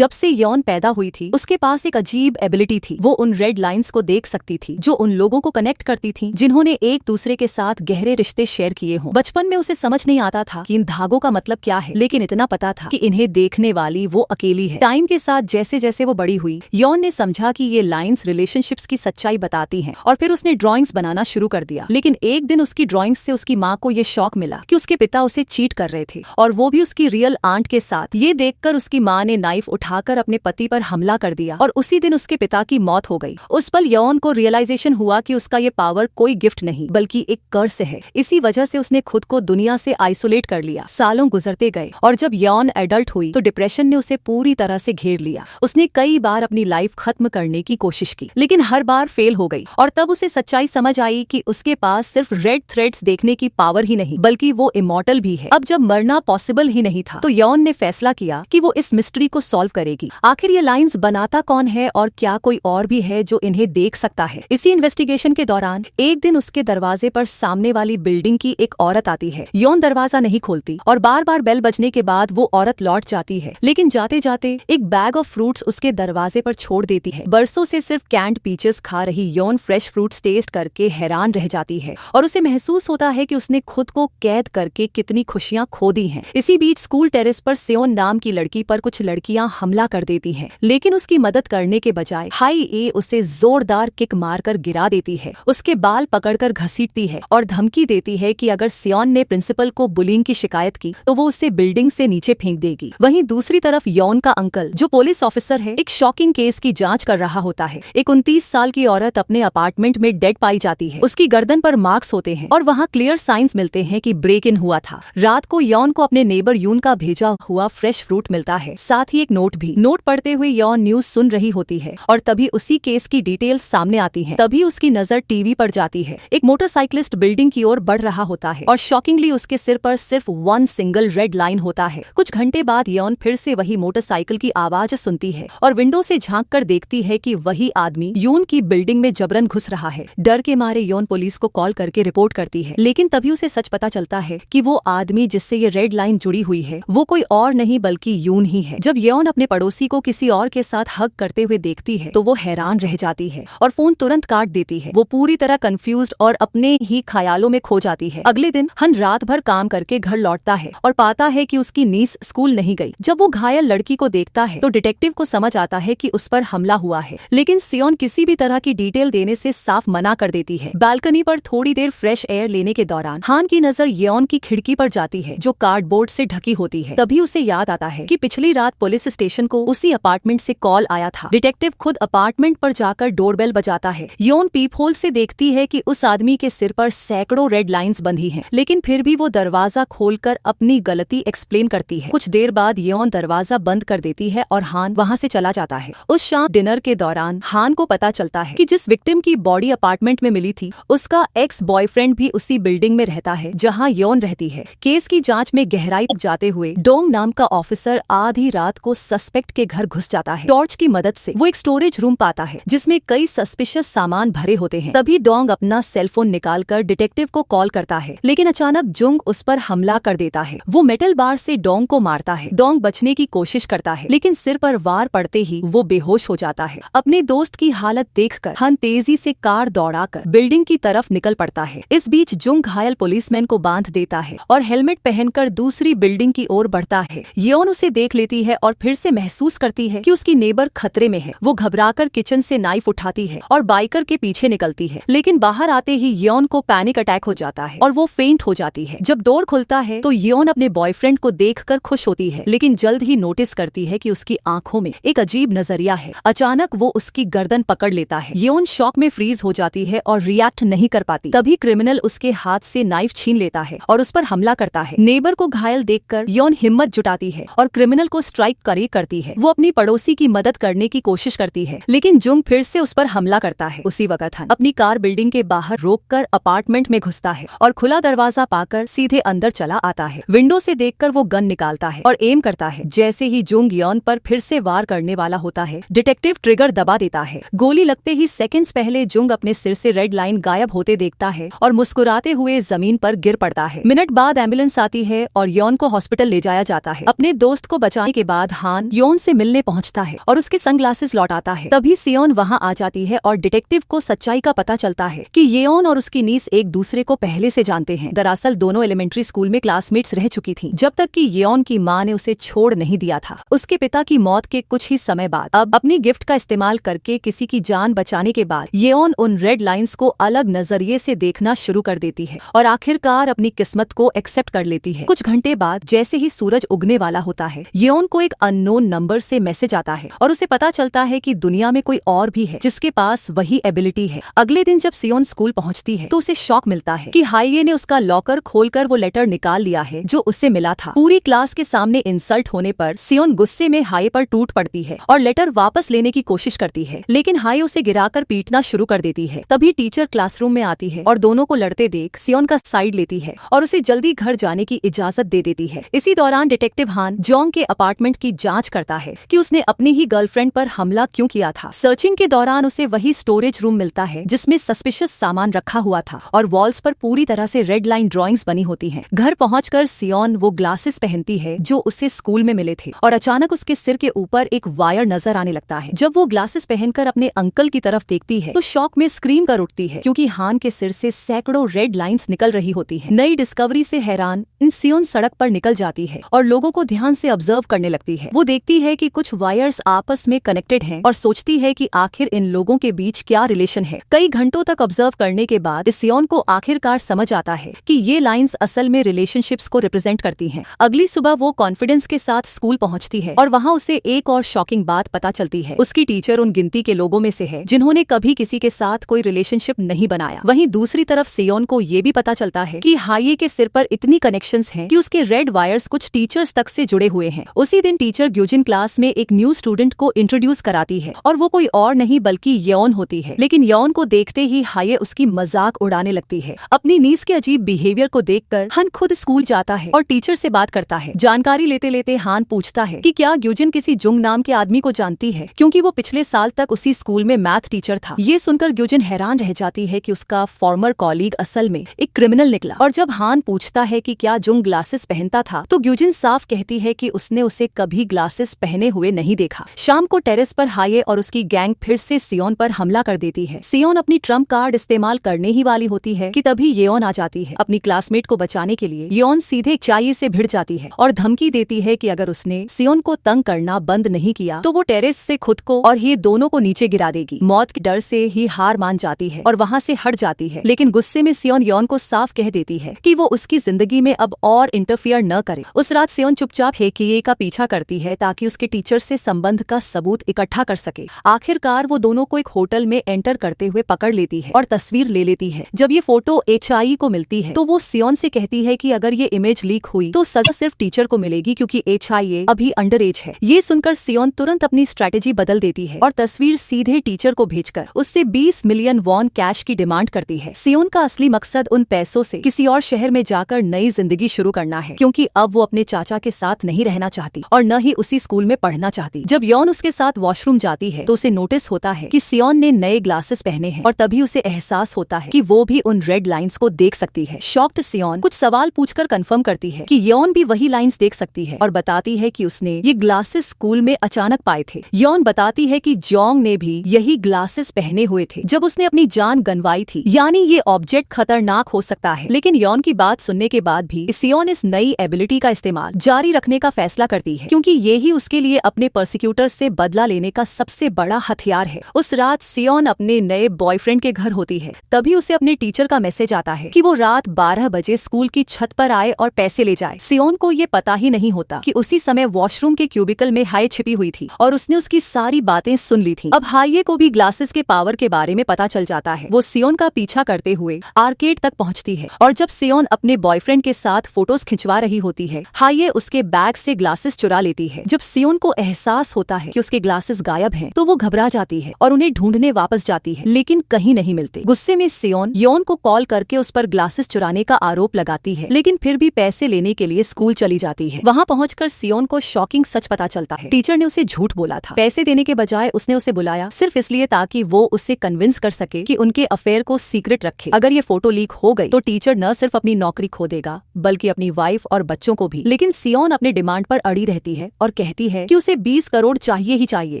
जब से यौन पैदा हुई थी उसके पास एक अजीब एबिलिटी थी। वो उन रेड लाइंस को देख सकती थी जो उन लोगों को कनेक्ट करती थी जिन्होंने एक दूसरे के साथ गहरे रिश्ते शेयर किए हों। बचपन में उसे समझ नहीं आता था कि इन धागों का मतलब क्या है, लेकिन इतना पता था कि इन्हें देखने वाली वो अकेली है। टाइम के साथ जैसे जैसे वो बड़ी हुई, यौन ने समझा कि ये लाइंस रिलेशनशिप्स की सच्चाई बताती हैं और फिर उसने ड्राइंग्स बनाना शुरू कर दिया। लेकिन एक दिन उसकी ड्राइंग्स से उसकी माँ को ये शौक मिला कि उसके पिता उसे चीट कर रहे थे, और वो भी उसकी रियल आंट के साथ। ये देखकर उसकी माँ ने नाइफ उठाकर अपने पति पर हमला कर दिया और उसी दिन उसके पिता की मौत हो गई। उस पल यौन को रियलाइजेशन हुआ कि उसका ये पावर कोई गिफ्ट नहीं बल्कि एक कर्स है। इसी वजह से उसने खुद को दुनिया से आइसोलेट कर लिया। सालों गुजरते गए और जब यौन एडल्ट हुई तो डिप्रेशन ने उसे पूरी तरह से घेर लिया। उसने कई बार अपनी लाइफ खत्म करने की कोशिश की, लेकिन हर बार फेल हो गई। और तब उसे सच्चाई समझ आई कि उसके पास सिर्फ रेड थ्रेड्स देखने की पावर ही नहीं बल्कि वो इमॉर्टल भी है। अब जब मरना पॉसिबल ही नहीं था तो यौन ने फैसला किया कि वो इस मिस्ट्री को सॉल्व करेगी। आखिर ये लाइंस बनाता कौन है और क्या कोई और भी है जो इन्हें देख सकता है? इसी इन्वेस्टिगेशन के दौरान एक दिन उसके दरवाजे पर सामने वाली बिल्डिंग की एक औरत आती है। यौन दरवाजा नहीं खोलती और बार बार बेल बजने के बाद वो औरत लौट जाती है, लेकिन जाते जाते एक बैग ऑफ फ्रूट्स उसके दरवाजे पर छोड़ देती है। बरसों से सिर्फ कैंड पीचेस खा रही यौन फ्रेश फ्रूट्स टेस्ट करके हैरान रह जाती है और उसे महसूस होता है कि उसने खुद को कैद करके कितनी खुशियां खो दी हैं। इसी बीच स्कूल टेरेस पर सेओन नाम की लड़की पर कुछ लड़कियां हमला कर देती हैं, लेकिन उसकी मदद करने के बजाय हाई ए उसे जोरदार किक मारकर गिरा देती है, उसके बाल पकड़कर घसीटती है और धमकी देती है कि अगर सेओन ने प्रिंसिपल को बुलिंग की शिकायत की तो वो उसे बिल्डिंग से नीचे फेंक देगी। वहीं दूसरी तरफ यौन का अंकल, जो पुलिस ऑफिसर है, एक शॉकिंग केस की जांच कर रहा होता है। एक 29 साल की औरत अपने अपार्टमेंट में डेड पाई जाती है। उसकी गर्दन पर मार्क्स होते हैं और वहाँ क्लियर साइंस मिलते हैं कि ब्रेक इन हुआ था। रात को यौन को अपने नेबर यून का भेजा हुआ फ्रेश फ्रूट मिलता है, साथ ही एक नोट भी। नोट पढ़ते हुए यौन न्यूज सुन रही होती है और तभी उसी केस की डिटेल्स सामने आती हैं। तभी उसकी नजर टीवी पर जाती है। एक मोटरसाइकिलिस्ट बिल्डिंग की ओर बढ़ रहा होता है और शॉकिंगली उसके सिर पर सिर्फ वन सिंगल रेड लाइन होता है। कुछ घंटे बाद यौन फिर से वही मोटरसाइकिल की आवाज सुनती है और विंडो से झांक कर देखती है कि वही आदमी यून की बिल्डिंग में जबरन घुस रहा है। डर के मारे यौन पुलिस को कॉल करके रिपोर्ट करती है, लेकिन तभी उसे सच पता चलता है कि वो आदमी जिससे ये रेड लाइन जुड़ी हुई है वो कोई और नहीं बल्कि यून ही है। जब यौन अपने पड़ोसी को किसी और के साथ हग करते हुए देखती है तो वो हैरान रह जाती है और फोन तुरंत काट देती है। वो पूरी तरह कंफ्यूज्ड और अपने ही ख्यालों में खो जाती है। अगले दिन हन रात भर काम करके घर लौटता है और पाता है कि उसकी नीस स्कूल नहीं गई। जब वो घायल लड़की को देखता है तो डिटेक्टिव को समझ आता है कि उस पर हमला हुआ है, लेकिन सियोन किसी भी तरह की डिटेल देने से साफ मना कर देती है। बालकनी पर थोड़ी देर फ्रेश एयर लेने के दौरान हान की नजर यौन की खिड़की पर जाती है जो कार्डबोर्ड से ढकी होती है। तभी उसे याद आता है कि पिछली रात पुलिस स्टेशन को उसी अपार्टमेंट से कॉल आया था। डिटेक्टिव खुद अपार्टमेंट पर जाकर डोरबेल बजाता है। यौन पीप होल से देखती है कि उस आदमी के सिर पर सैकड़ों रेड लाइंस बंधी हैं, लेकिन फिर भी वो दरवाजा खोलकर अपनी गलती एक्सप्लेन करती है। कुछ देर बाद यौन दरवाजा बंद कर देती है और हान वहाँ से चला जाता है। उस शाम डिनर के दौरान हान को पता चलता है कि जिस विक्टिम की बॉडी अपार्टमेंट में मिली थी उसका एक्स बॉयफ्रेंड भी उसी बिल्डिंग में रहता है जहाँ यौन रहती है। केस की जांच में गहराई तक जाते हुए डोंग नाम का ऑफिसर आधी रात को सस्पेक्ट के घर घुस जाता है। टॉर्च की मदद से वो एक स्टोरेज रूम पाता है जिसमें कई सस्पिशियस सामान भरे होते हैं। तभी डोंग अपना सेलफोन निकालकर डिटेक्टिव को कॉल करता है, लेकिन अचानक जुंग उस पर हमला कर देता है। वो मेटल बार से डोंग को मारता है। डोंग बचने की कोशिश करता है, लेकिन सिर पर वार पड़ते ही वो बेहोश हो जाता है। अपने दोस्त की हालत देखकर हन तेजी से कार दौड़ाकर बिल्डिंग की तरफ निकल पड़ता है। इस बीच जुंग घायल पुलिसमैन को बांध देता है और हेलमेट पहनकर दूसरी बिल्डिंग की ओर बढ़ता है। यौन उसे देख लेती है और फिर से महसूस करती है कि उसकी नेबर खतरे में है। वो घबराकर किचन से नाइफ उठाती है और बाइकर के पीछे निकलती है, लेकिन बाहर आते ही यौन को पैनिक अटैक हो जाता है और वो फेंट हो जाती है। जब डोर खुलता है तो यौन अपने बॉयफ्रेंड को देखकर खुश होती है, लेकिन जल्द ही नोटिस करती है कि उसकी आंखों में एक अजीब नजरिया है। अचानक वो उसकी गर्दन पकड़ लेता है। यौन शॉक में फ्रीज हो जाती है और रिएक्ट नहीं कर पाती। तभी क्रिमिनल उसके हाथ से नाइफ छीन लेता है और उस पर हमला करता है। नेबर को घायल देखकर यौन हिम्मत जुटाती है और क्रिमिनल को स्ट्राइक करती है। वो अपनी पड़ोसी की मदद करने की कोशिश करती है, लेकिन जुंग फिर से उस पर हमला करता है। उसी वक्त हन अपनी कार बिल्डिंग के बाहर रोककर अपार्टमेंट में घुसता है और खुला दरवाजा पाकर सीधे अंदर चला आता है। विंडो से देखकर वो गन निकालता है और एम करता है। जैसे ही जुंग यौन पर फिर से वार करने वाला होता है, डिटेक्टिव ट्रिगर दबा देता है। गोली लगते ही सेकंड्स पहले जुंग अपने सिर से रेड लाइन गायब होते देखता है और मुस्कुराते हुए जमीन पर गिर पड़ता है। मिनट बाद एम्बुलेंस आती है और यौन को हॉस्पिटल ले जाया जाता है। अपने दोस्त को बचाने के बाद हान योन से मिलने पहुंचता है और उसके सनग्लासेस लौटाता है। तभी सियोन वहां आ जाती है और डिटेक्टिव को सच्चाई का पता चलता है कि येओन और उसकी नीस एक दूसरे को पहले से जानते हैं। दरअसल दोनों एलिमेंट्री स्कूल में क्लासमेट्स रह चुकी थी, जब तक कि येओन की मां ने उसे छोड़ नहीं दिया था। उसके पिता की मौत के कुछ ही समय बाद अब अपनी गिफ्ट का इस्तेमाल करके किसी की जान बचाने के बाद येओन उन रेड लाइंस को अलग नजरिए से देखना शुरू कर देती है और आखिरकार अपनी किस्मत को एक्सेप्ट कर लेती है। कुछ घंटे बाद जैसे ही सूरज उगने वाला होता है, येओन को एक अननोन नंबर से मैसेज आता है और उसे पता चलता है कि दुनिया में कोई और भी है जिसके पास वही एबिलिटी है। अगले दिन जब सियोन स्कूल पहुंचती है तो उसे शॉक मिलता है कि हाइये ने उसका लॉकर खोलकर वो लेटर निकाल लिया है जो उससे मिला था। पूरी क्लास के सामने इंसल्ट होने पर सियोन गुस्से में हाइये पर टूट पड़ती है और लेटर वापस लेने की कोशिश करती है, लेकिन हाइये उसे गिराकर पीटना शुरू कर देती है। तभी टीचर क्लासरूम में आती है और दोनों को लड़ते देख सियोन का साइड लेती है और उसे जल्दी घर जाने की इजाजत दे देती है। इसी दौरान डिटेक्टिव हान जोंग के अपार्टमेंट की जांच करता है कि उसने अपनी ही गर्लफ्रेंड पर हमला क्यों किया था। सर्चिंग के दौरान उसे वही स्टोरेज रूम मिलता है जिसमें सस्पिशियस सामान रखा हुआ था और वॉल्स पर पूरी तरह से रेड लाइन ड्राइंग्स बनी होती हैं। घर पहुंचकर सियोन वो ग्लासेस पहनती है जो उसे स्कूल में मिले थे और अचानक उसके सिर के ऊपर एक वायर नजर आने लगता है। जब वो ग्लासेस पहनकर अपने अंकल की तरफ देखती है तो शॉक में स्क्रीम कर उठती है क्योंकि हान के सिर से सैकड़ों रेड लाइंस निकल रही होती है। नई डिस्कवरी से हैरान सियोन सड़क पर निकल जाती है और लोगों को ध्यान से ऑब्जर्व करने लगती है। वो देखती है कि कुछ वायर्स आपस में कनेक्टेड हैं और सोचती है कि आखिर इन लोगों के बीच क्या रिलेशन है। कई घंटों तक ऑब्जर्व करने के बाद सियोन को आखिरकार समझ आता है कि ये लाइंस असल में रिलेशनशिप्स को रिप्रेजेंट करती हैं। अगली सुबह वो कॉन्फिडेंस के साथ स्कूल पहुंचती है और वहां उसे एक और शॉकिंग बात पता चलती है। उसकी टीचर उन गिनती के लोगों में से है जिन्होंने कभी किसी के साथ कोई रिलेशनशिप नहीं बनाया। वहीं दूसरी तरफ सियोन को ये भी पता चलता है कि हाइये के सिर पर इतनी कनेक्शंस हैं कि उसके रेड वायर्स कुछ टीचर्स तक से जुड़े हुए हैं। उसी दिन टीचर ग्यूजिन क्लास में एक न्यू स्टूडेंट को इंट्रोड्यूस कराती है और वो कोई और नहीं बल्कि येओन होती है। लेकिन येओन को देखते ही हाइये उसकी मजाक उड़ाने लगती है। अपनी नीस के अजीब बिहेवियर को देखकर हान खुद स्कूल जाता है और टीचर से बात करता है। जानकारी लेते लेते हान पूछता है कि क्या ग्यूजिन किसी जुंग नाम के आदमी को जानती है, क्योंकि वो पिछले साल तक उसी स्कूल में मैथ टीचर था। ये सुनकर ग्यूजिन हैरान रह जाती है कि उसका फॉर्मर कॉलीग असल में एक क्रिमिनल निकला। और जब हान पूछता है कि क्या जुंग ग्लासेस पहनता था तो ग्यूजिन साफ कहती है कि उसने उसे कभी ग्लासेस पहने हुए नहीं देखा। शाम को टेरेस पर हाइये और उसकी गैंग फिर से सियोन पर हमला कर देती है। सियोन अपनी ट्रम्प कार्ड इस्तेमाल करने ही वाली होती है कि तभी येओन आ जाती है। अपनी क्लासमेट को बचाने के लिए येओन सीधे चाई से भिड़ जाती है और धमकी देती है कि अगर उसने सियोन को तंग करना बंद नहीं किया तो वो टेरेस से खुद को और ये दोनों को नीचे गिरा देगी। मौत के डर से ही हार मान जाती है और वहाँ से हट जाती है, लेकिन गुस्से में सियोन येओन को साफ कह देती है कि वो उसकी जिंदगी में अब और इंटरफियर न करे। उस रात सियोन चुपचाप हेकिये का पीछा करती है ताकि उसके टीचर से संबंध का सबूत इकट्ठा कर सके। आखिरकार वो दोनों को एक होटल में एंटर करते हुए पकड़ लेती है और तस्वीर ले लेती है। जब ये फोटो HI को मिलती है तो वो सियोन से कहती है कि अगर ये इमेज लीक हुई तो सजा सिर्फ टीचर को मिलेगी क्योंकि HI अभी अंडर एज है। ये सुनकर सियोन तुरंत अपनी स्ट्रेटेजी बदल देती है और तस्वीर सीधे टीचर को भेजकर उससे 20 मिलियन वॉन कैश की डिमांड करती है। सियोन का असली मकसद उन पैसों से किसी और शहर में जाकर नई जिंदगी शुरू करना है, क्योंकि अब वो अपने चाचा के साथ नहीं रहना चाहती और न ही उसी स्कूल में पढ़ना चाहती। जब येओन उसके साथ वॉशरूम जाती है तो उसे नोटिस होता है कि सियोन ने नए ग्लासेस पहने हैं और तभी उसे एहसास होता है कि वो भी उन रेड लाइंस को देख सकती है। शॉक्ड सियोन कुछ सवाल पूछकर कंफर्म करती है कि येओन भी वही लाइंस देख सकती है और बताती है कि उसने ये ग्लासेस स्कूल में अचानक पाए थे। येओन बताती है कि जोंग ने भी यही ग्लासेस पहने हुए थे जब उसने अपनी जान गंवाई थी, यानी ये ऑब्जेक्ट खतरनाक हो सकता है। लेकिन येओन की बात सुनने के बाद भी सियोन इस नई एबिलिटी का इस्तेमाल जारी रखने का फैसला करती है, क्योंकि ये ही उसके लिए अपने परसिक्यूटर से बदला लेने का सबसे बड़ा हथियार है। उस रात सियोन अपने नए बॉयफ्रेंड के घर होती है, तभी उसे अपने टीचर का मैसेज आता है कि वो रात 12 बजे स्कूल की छत पर आए और पैसे ले जाए। सियोन को ये पता ही नहीं होता कि उसी समय वॉशरूम के क्यूबिकल में हाइये छिपी हुई थी और उसने उसकी सारी बातें सुन ली थी। अब हाइये को भी ग्लासेस के पावर के बारे में पता चल जाता है। वो सियोन का पीछा करते हुए आर्केड तक पहुंचती है और जब सियोन अपने बॉयफ्रेंड के साथ फोटोज खिंचवा रही होती है, हाइये उसके बैग से ग्लासेस चुरा लेती है। जब सियोन को एहसास होता है कि उसके ग्लासेस गायब हैं, तो वो घबरा जाती है और उन्हें ढूंढने वापस जाती है, लेकिन कहीं नहीं मिलते। गुस्से में सियोन येओन को कॉल करके उस पर ग्लासेस चुराने का आरोप लगाती है, लेकिन फिर भी पैसे लेने के लिए स्कूल चली जाती है। वहाँ पहुंचकर सियोन को शॉकिंग सच पता चलता है। टीचर ने उसे झूठ बोला था। पैसे देने के बजाय उसने उसे बुलाया सिर्फ इसलिए ताकि वो उसे कन्विंस कर सके कि उनके अफेयर को सीक्रेट रखे। अगर ये फोटो लीक हो गई तो टीचर न सिर्फ अपनी नौकरी खो देगा बल्कि अपनी वाइफ और बच्चों को भी। लेकिन सियोन अपने डिमांड पर अड़ी रहती है और और कहती है कि उसे 20 करोड़ चाहिए ही चाहिए।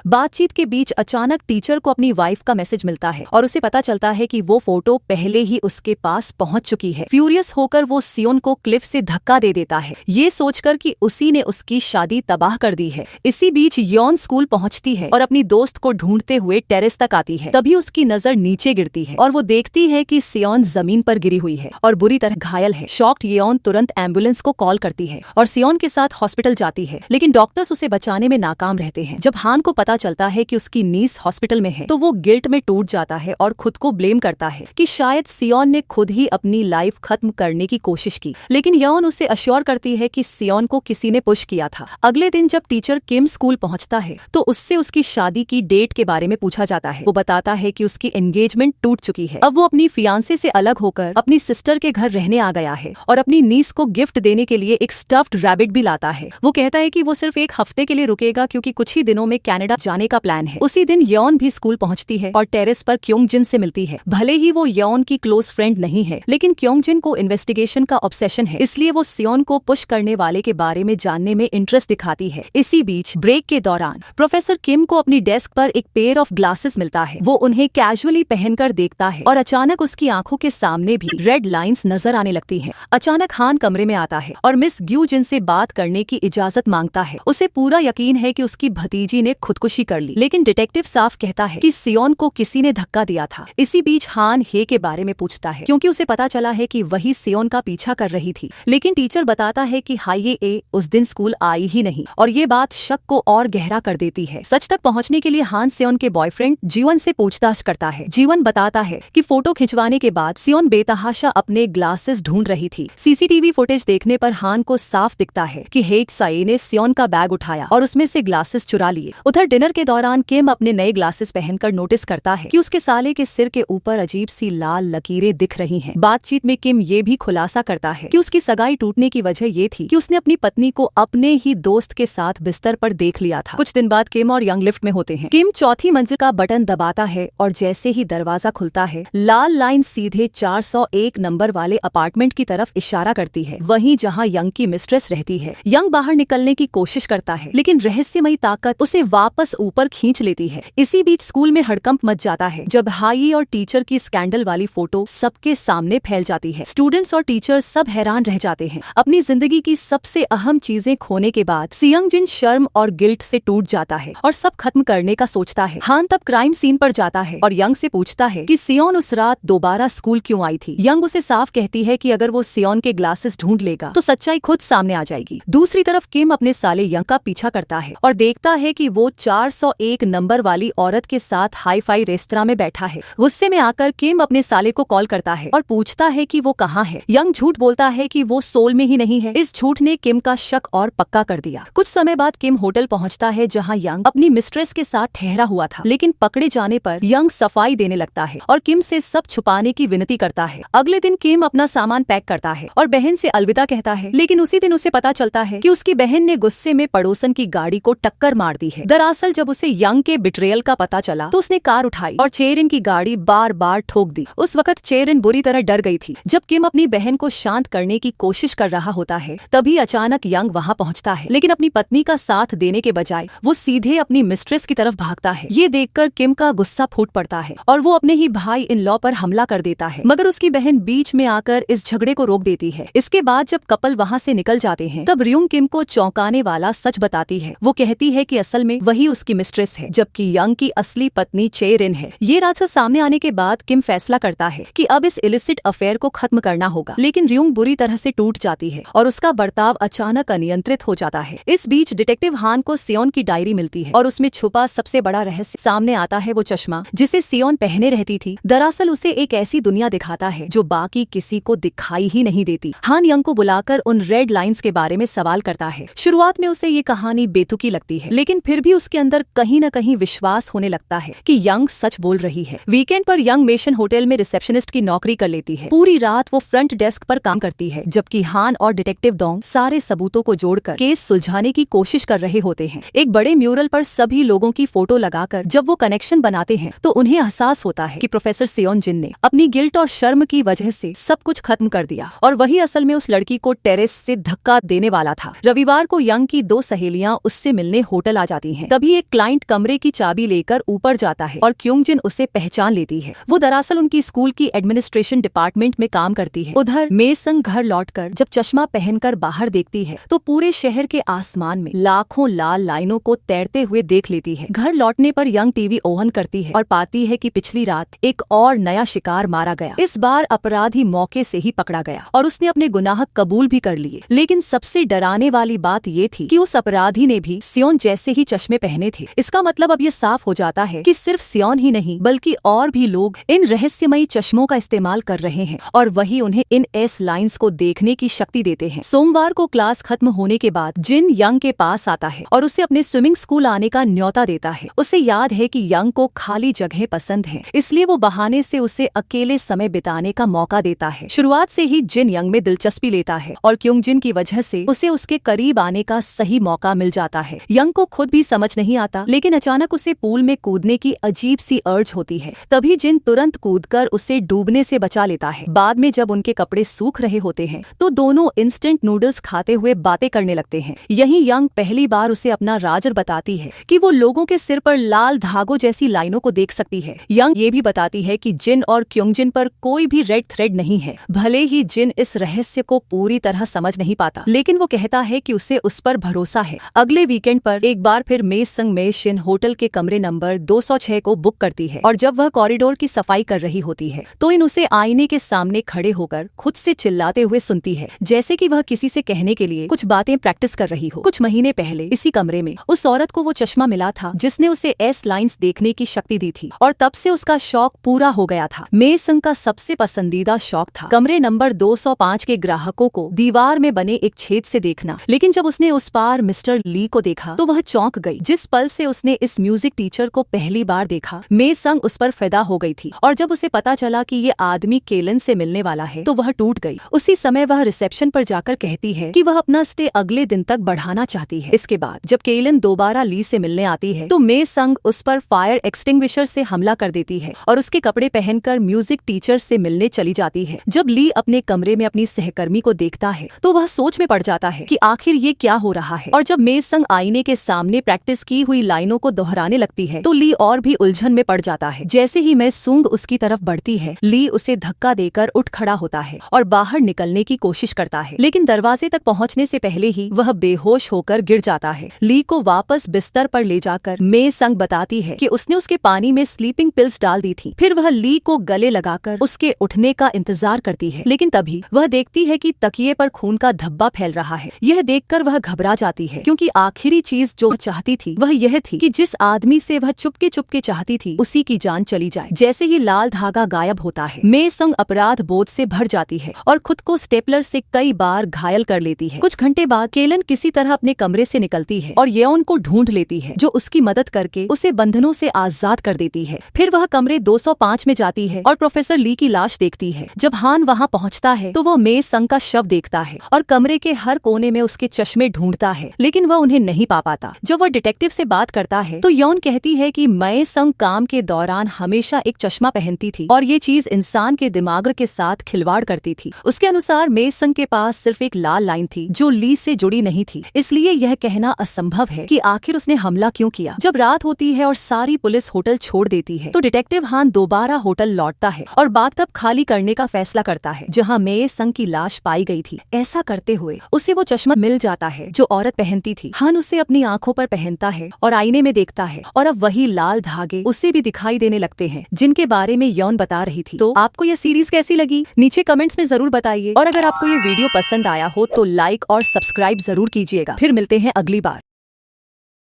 बातचीत के बीच अचानक टीचर को अपनी वाइफ का मैसेज मिलता है और उसे पता चलता है कि वो फोटो पहले ही उसके पास पहुंच चुकी है। फ्यूरियस होकर वो सियोन को क्लिफ से धक्का दे देता है, ये सोचकर कि उसी ने उसकी शादी तबाह कर दी है। इसी बीच यौन स्कूल पहुंचती है और अपनी दोस्त को ढूंढते हुए टेरेस तक आती है। तभी उसकी नजर नीचे गिरती है और वो देखती है कि सियोन जमीन पर गिरी हुई है और बुरी तरह घायल है। शॉक्ड यौन तुरंत एम्बुलेंस को कॉल करती है और सियोन के साथ हॉस्पिटल जाती है, लेकिन डॉक्टर्स उसे बचाने में नाकाम रहते हैं। जब हान को पता चलता है कि उसकी नीस हॉस्पिटल में है तो वो गिल्ट में टूट जाता है और खुद को ब्लेम करता है कि शायद सियोन ने खुद ही अपनी लाइफ खत्म करने की कोशिश की। लेकिन यौन उसे अश्योर करती है कि सियोन को किसी ने पुश किया था। अगले दिन जब टीचर किम स्कूल पहुंचता है तो उससे उसकी शादी की डेट के बारे में पूछा जाता है। वो बताता है कि उसकी एंगेजमेंट टूट चुकी है। अब वो अपनी फियांसे से अलग होकर अपनी सिस्टर के घर रहने आ गया है और अपनी नीस को गिफ्ट देने के लिए एक स्टफ्ड रैबिट भी लाता है। वो कहता है कि वो सिर्फ एक हफ्ते के लिए रुकेगा क्योंकि कुछ ही दिनों में कनाडा जाने का प्लान है। उसी दिन यौन भी स्कूल पहुंचती है और टेरेस पर क्योंगजिन से मिलती है। भले ही वो यौन की क्लोज फ्रेंड नहीं है, लेकिन क्योंगजिन को इन्वेस्टिगेशन का ऑब्सेशन है, इसलिए वो सियोन को पुश करने वाले के बारे में जानने में इंटरेस्ट दिखाती है। इसी बीच ब्रेक के दौरान प्रोफेसर किम को अपनी डेस्क पर एक पेयर ऑफ ग्लासेस मिलता है। वो उन्हें कैजुअली पहनकर देखता है और अचानक उसकी आंखों के सामने भी रेड लाइंस नजर आने लगती हैं। अचानक हान कमरे में आता है और मिस ग्यूजिन से बात करने की इजाजत मांगता है। उसे पूरा यकीन है कि उसकी भतीजी ने खुदकुशी कर ली, लेकिन डिटेक्टिव साफ कहता है कि सियोन को किसी ने धक्का दिया था। इसी बीच हान हे के बारे में पूछता है क्योंकि उसे पता चला है कि वही सियोन का पीछा कर रही थी, लेकिन टीचर बताता है कि हाइये ए उस दिन स्कूल आई ही नहीं और ये बात शक को और गहरा कर देती है। सच तक पहुंचने के लिए हान सियोन के बॉयफ्रेंड जीवन से पूछताछ करता है। जीवन बताता है कि फोटो खिंचवाने के बाद सियोन बेतहाशा अपने ग्लासेस ढूंढ रही थी। सीसीटीवी फुटेज देखने पर हान को साफ दिखता है कि हेक साई ने सियोन का बैग उठाया और उसमें से ग्लासेस चुरा लिए। उधर डिनर के दौरान किम अपने नए ग्लासेस पहनकर नोटिस करता है कि उसके साले के सिर के ऊपर अजीब सी लाल लकीरें दिख रही हैं। बातचीत में किम ये भी खुलासा करता है कि उसकी सगाई टूटने की वजह ये थी कि उसने अपनी पत्नी को अपने ही दोस्त के साथ बिस्तर पर देख लिया था। कुछ दिन बाद किम और यंग लिफ्ट में होते हैं। किम चौथी मंजिल का बटन दबाता है और जैसे ही दरवाजा खुलता है लाल लाइन सीधे 401 नंबर वाले अपार्टमेंट की तरफ इशारा करती है, वहीं जहां यंग की मिस्ट्रेस रहती है। यंग बाहर निकलने की कोशिश करता है, लेकिन रहस्यमयी ताकत उसे वापस ऊपर खींच लेती है। इसी बीच स्कूल में हड़कंप मच जाता है जब हाई और टीचर की स्कैंडल वाली फोटो सबके सामने फैल जाती है। स्टूडेंट्स और टीचर सब हैरान रह जाते हैं। अपनी जिंदगी की सबसे अहम चीजें खोने के बाद सियोंगजिन शर्म और गिल्ट से टूट जाता है और सब खत्म करने का सोचता है। हान तब क्राइम सीन पर जाता है और यंग से पूछता है कि सियोन उस रात दोबारा स्कूल क्यों आई थी। यंग उसे साफ कहती है कि अगर वो सियोन के ग्लासेस ढूंढ लेगा तो सच्चाई खुद सामने आ जाएगी। दूसरी तरफ किम अपने साले यंग का पीछा करता है और देखता है कि वो 401 नंबर वाली औरत के साथ हाई फाई रेस्तरां में बैठा है। गुस्से में आकर किम अपने साले को कॉल करता है और पूछता है कि वो कहाँ है। यंग झूठ बोलता है कि वो सोल में ही नहीं है। इस झूठ ने किम का शक और पक्का कर दिया। कुछ समय बाद किम होटल पहुंचता है जहां यंग अपनी मिस्ट्रेस के साथ ठहरा हुआ था, लेकिन पकड़े जाने पर यंग सफाई देने लगता है और किम से सब छुपाने की विनती करता है। अगले दिन किम अपना सामान पैक करता है और बहन से अलविदा कहता है, लेकिन उसी दिन उसे पता चलता है कि उसकी बहन ने गुस्से में पड़ोसन की गाड़ी को टक्कर मार दी है। दरअसल जब उसे यंग के बिट्रेयल का पता चला तो उसने कार उठाई और चेरिन की गाड़ी बार बार ठोक दी। उस वक्त चेरिन बुरी तरह डर गई थी। जब किम अपनी बहन को शांत करने की कोशिश कर रहा होता है तभी अचानक यंग वहां पहुंचता है, लेकिन अपनी पत्नी का साथ देने के बजाय वो सीधे अपनी मिस्ट्रेस की तरफ भागता है। ये देखकर किम का गुस्सा फूट पड़ता है और वो अपने ही भाई इन लॉ पर हमला कर देता है, मगर उसकी बहन बीच में आकर इस झगड़े को रोक देती है। इसके बाद जब कपल वहाँ से निकल जाते हैं तब रियुंग किम को चौंकाने वाला सच बताती है। वो कहती है कि असल में वही उसकी मिस्ट्रेस है, जबकि यंग की असली पत्नी चेरिन है। ये राज सामने आने के बाद किम फैसला करता है कि अब इस इलिसिट अफेयर को खत्म करना होगा, लेकिन रियुंग बुरी तरह से टूट जाती है और उसका बर्ताव अचानक अनियंत्रित हो जाता है। इस बीच डिटेक्टिव हान को सियोन की डायरी मिलती है और उसमें छुपा सबसे बड़ा रहस्य सामने आता है। वो चश्मा जिसे सियोन पहने रहती थी दरअसल उसे एक ऐसी दुनिया दिखाता है जो बाकी किसी को दिखाई ही नहीं देती। हान यंग को बुलाकर उन रेड लाइंस के बारे में सवाल करता है। शुरुआत में उसे ये कहानी बेतुकी लगती है, लेकिन फिर भी उसके अंदर कहीं न कहीं विश्वास होने लगता है कि यंग सच बोल रही है। वीकेंड पर यंग मेशन होटल में रिसेप्शनिस्ट की नौकरी कर लेती है। पूरी रात वो फ्रंट डेस्क पर काम करती है, जबकि हान और डिटेक्टिव डोंग सारे सबूतों को जोड़कर केस सुलझाने की कोशिश कर रहे होते हैं। एक बड़े म्यूरल पर सभी लोगों की फोटो लगाकर जब वो कनेक्शन बनाते हैं तो उन्हें एहसास होता है कि प्रोफेसर सियोंगजिन ने अपनी गिल्ट और शर्म की वजह से सब कुछ खत्म कर दिया और वही असल में उस लड़की को टेरेस से धक्का देने वाला था। रविवार को यंग की 2 सहेलियां उससे मिलने होटल आ जाती हैं। तभी एक क्लाइंट कमरे की चाबी लेकर ऊपर जाता है और क्योंजिन उसे पहचान लेती है। वो दरअसल उनकी स्कूल की एडमिनिस्ट्रेशन डिपार्टमेंट में काम करती है। उधर मे संग घर लौटकर जब चश्मा पहनकर बाहर देखती है तो पूरे शहर के आसमान में लाखों लाल लाइनों को तैरते हुए देख लेती है। घर लौटने पर यंग टीवी ऑन करती है और पाती है कि पिछली रात एक और नया शिकार मारा गया। इस बार अपराधी मौके से ही पकड़ा गया और उसने अपने गुनाह कबूल भी कर लिए। लेकिन सबसे डराने वाली बात ये थी कि उस अपराधी ने भी सियोन जैसे ही चश्मे पहने थे। इसका मतलब अब ये साफ हो जाता है कि सिर्फ सियोन ही नहीं बल्कि और भी लोग इन रहस्यमयी चश्मों का इस्तेमाल कर रहे हैं और वही उन्हें इन एस लाइंस को देखने की शक्ति देते हैं। सोमवार को क्लास खत्म होने के बाद जिन यंग के पास आता है और उसे अपने स्विमिंग स्कूल आने का न्योता देता है। उसे याद है कि यंग को खाली जगह पसंद है, इसलिए वो बहाने से उसे अकेले समय बिताने का मौका देता है। शुरुआत से ही जिन यंग में दिलचस्पी लेता है और क्यों जिन की वजह से उसे उसके करीब आने का सही मौका मिल जाता है। यंग को खुद भी समझ नहीं आता, लेकिन अचानक उसे पूल में कूदने की अजीब सी अर्ज होती है। तभी जिन तुरंत कूदकर उसे डूबने से बचा लेता है। बाद में जब उनके कपड़े सूख रहे होते हैं तो दोनों इंस्टेंट नूडल्स खाते हुए बातें करने लगते हैं। यही यंग पहली बार उसे अपना राज बताती है कि वो लोगों के सिर पर लाल धागों जैसी लाइनों को देख सकती है। यंग ये भी बताती है कि जिन और क्योंजिन पर कोई भी रेड थ्रेड नहीं है। भले ही जिन इस रहस्य को पूरी तरह समझ नहीं पाता, लेकिन वो कहता है कि उसे उस पर भरोसा है। अगले वीकेंड पर एक बार फिर मे संग मे शिन होटल के कमरे नंबर 206 को बुक करती है और जब वह कॉरिडोर की सफाई कर रही होती है तो इन उसे आईने के सामने खड़े होकर खुद से चिल्लाते हुए सुनती है, जैसे कि वह किसी से कहने के लिए कुछ बातें प्रैक्टिस कर रही हो। कुछ महीने पहले इसी कमरे में उस औरत को वो चश्मा मिला था जिसने उसे एस लाइंस देखने की शक्ति दी थी और तब से उसका शौक पूरा हो गया था। मे संग का सबसे पसंदीदा शौक था कमरे नंबर 205 के ग्राहकों को दीवार में बने एक छेद से देखना। लेकिन जब उसने उस पार मिस्टर ली को देखा तो वह चौंक गई। जिस पल से उसने इस म्यूजिक टीचर को पहली बार देखा, मे संग उस पर फिदा हो गई थी और जब उसे पता चला कि ये आदमी केलन से मिलने वाला है तो वह टूट गई। उसी समय वह रिसेप्शन पर जाकर कहती है कि वह अपना स्टे अगले दिन तक बढ़ाना चाहती है। इसके बाद जब केलन दोबारा ली से मिलने आती है तो मे संग उस पर फायर एक्सटिंग्विशर से हमला कर देती है और उसके कपड़े पहनकर म्यूजिक टीचर से मिलने चली जाती है। जब ली अपने कमरे में अपनी सहकर्मी को देखता है तो वह सोच में पड़ जाता है कि आखिर ये क्या हो रहा है। और जब मे संग आईने के सामने प्रैक्टिस की हुई लाइनों को दोहराने लगती है तो ली और भी उलझन में पड़ जाता है। जैसे ही मे सुंग उसकी तरफ बढ़ती है, ली उसे धक्का देकर उठ खड़ा होता है और बाहर निकलने की कोशिश करता है, लेकिन दरवाजे तक पहुंचने से पहले ही वह बेहोश होकर गिर जाता है। ली को वापस बिस्तर पर ले जाकर मे संग बताती है कि उसने उसके पानी में स्लीपिंग पिल्स डाल दी थी। फिर वह ली को गले लगाकर उसके उठने का इंतजार करती है, लेकिन तभी वह देखती है कि तकिए पर खून का धब्बा फैल रहा है। यह देखकर वह घबरा जाती है क्योंकि आखिरी चीज जो वह चाहती थी वह यह थी कि जिस आदमी से वह चुपके चुपके चाहती थी उसी की जान चली जाए। जैसे ही लाल धागा गायब होता है, मे संग अपराध बोध से भर जाती है और खुद को स्टेपलर से कई बार घायल कर लेती है। कुछ घंटे बाद केलन किसी तरह अपने कमरे से निकलती है और येओन को ढूंढ लेती है जो उसकी मदद करके उसे बंधनों से आजाद कर देती है। फिर वह कमरे 205 में जाती है और प्रोफेसर ली की लाश देखती है। जब हान वहां पहुंचता है तो वह मे संग का शव देखता है और कमरे के हर कोने में उसके चश्मे ढूंढता है, लेकिन वह उन्हें नहीं पा पाता। जब वह डिटेक्टिव से बात करता है तो यौन कहती है कि मे संग काम के दौरान हमेशा एक चश्मा पहनती थी और ये चीज इंसान के दिमाग के साथ खिलवाड़ करती थी। उसके अनुसार मे संग के पास सिर्फ एक लाल लाइन थी जो ली से जुड़ी नहीं थी, इसलिए यह कहना असंभव है कि आखिर उसने हमला क्यों किया। जब रात होती है और सारी पुलिस होटल छोड़ देती है तो डिटेक्टिव हान दोबारा होटल लौटता है और बाथटब खाली करने का फैसला करता है जहां मे संग की लाश पाई गई थी। ऐसा करते हुए उसे वो चश्मा मिल जाता है जो औरत पहनती थी। हान उसे अपनी आंखों पर पहनता है और आईने में देखता है और अब वही लाल धागे उसे भी दिखाई देने लगते हैं जिनके बारे में यौन बता रही थी। तो आपको यह सीरीज कैसी लगी नीचे कमेंट्स में जरूर बताइए और अगर आपको ये वीडियो पसंद आया हो तो लाइक और सब्सक्राइब जरूर कीजिएगा। फिर मिलते हैं अगली बार।